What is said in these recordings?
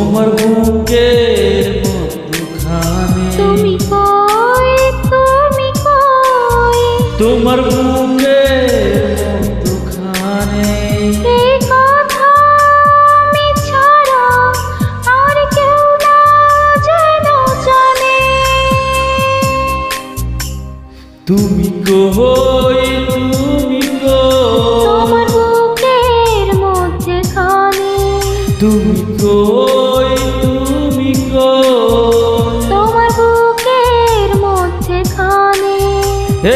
তোমার বুকের মধ্যখানে তুমি কই, তুমি কই, তোমার বুকের মধ্যখানে এই কথা আমি ছাড়া আর কেউ না যেন জানে। তুমি কই, তুমি কই, তোমার বুকের মধ্যখানে তুমি কই, তুমি কই, তোমার বুকের মধ্যখানে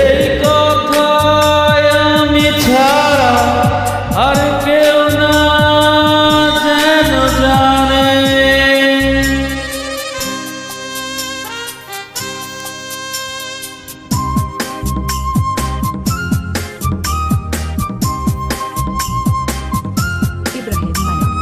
এই কথায় আমি ছাড়া আর কেউ না যেন জানে। Ibrahim Manik.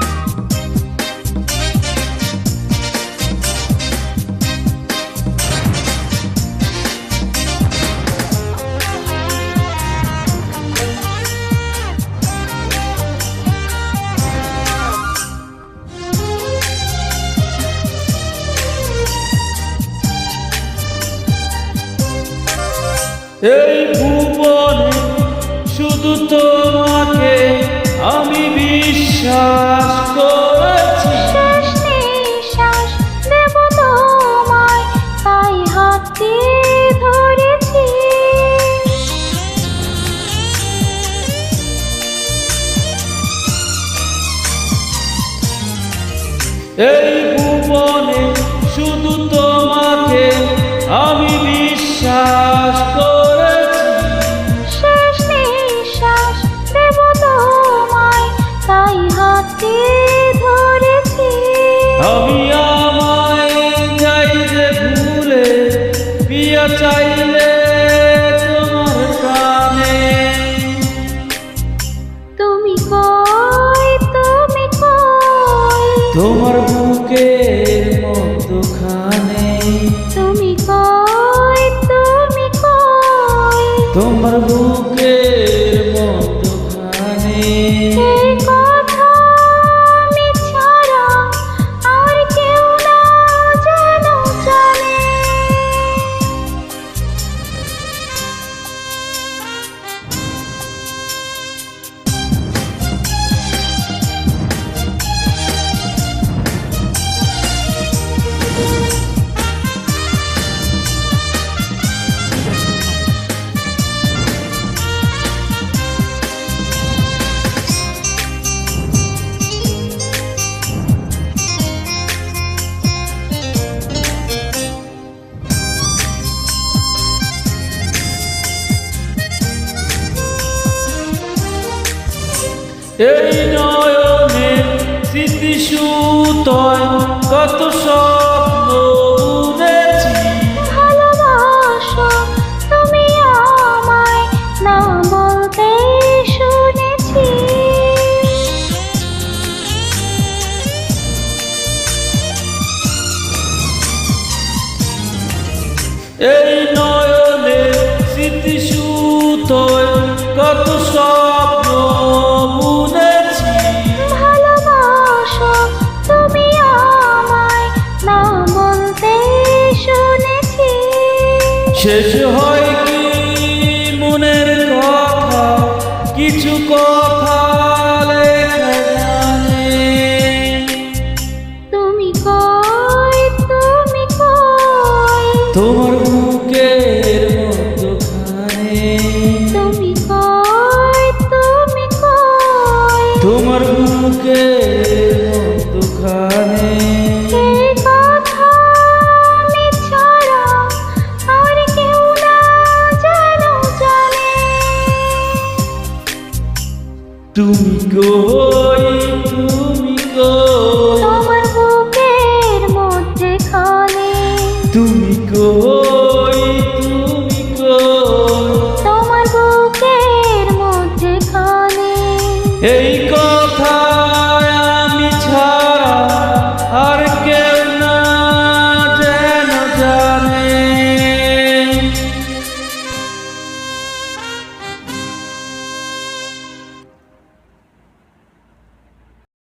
এই ভুবনে শুধু তোমাকে আমি বিশ্বাস করেছি। শেষ নিঃশ্বাস দেব তোমায়, তাই হাতটি ধরেছি। এই ভুবনে শুধু তোমাকে আমি বিশ্বাস করেছি। শেষ নিঃশ্বাস দেব তোমায়, তাই হাতটি ধরেছি। আমি আমায় যাই যে ভুলে পিয়া চাইলে তোমার প্রাণে। তুমি কই, তুমি কই, তোমার বুকের মধ্যখানে তুমি কই, তুমি কই, তোমার বুকের মধ্যখানে এই কথা আমি ছাড়া আর কেউ না যেন জানে। এই নয়নে স্মৃতি সুতোয় কত স্বপ্ন বুনেছি। ভালোবাসো তুমি আমায়, না বলতে শুনেছি। এই নয়নে স্মৃতি সুতোয় কত স্বপ্ন বুনেছি। ভালোবাসো তুমি আমায়, না বলতে শুনেছি। শেষ হয় কি মনের কথা, কিছু কথা লেখা জানে। তুমি কই, তুমি কই, তোমার বুকের মধ্যখানে তুমি কই, তুমি কই, তোমার বুকের মধ্যখানে এই কথা আমি ছাড়া আর কেউ না যেন জানে। তুমি কই, তুমি কই, তোমার বুকের মধ্যখানে তুমি কই, তুমি কই, তোমার বুকের মধ্যখানে এই কথা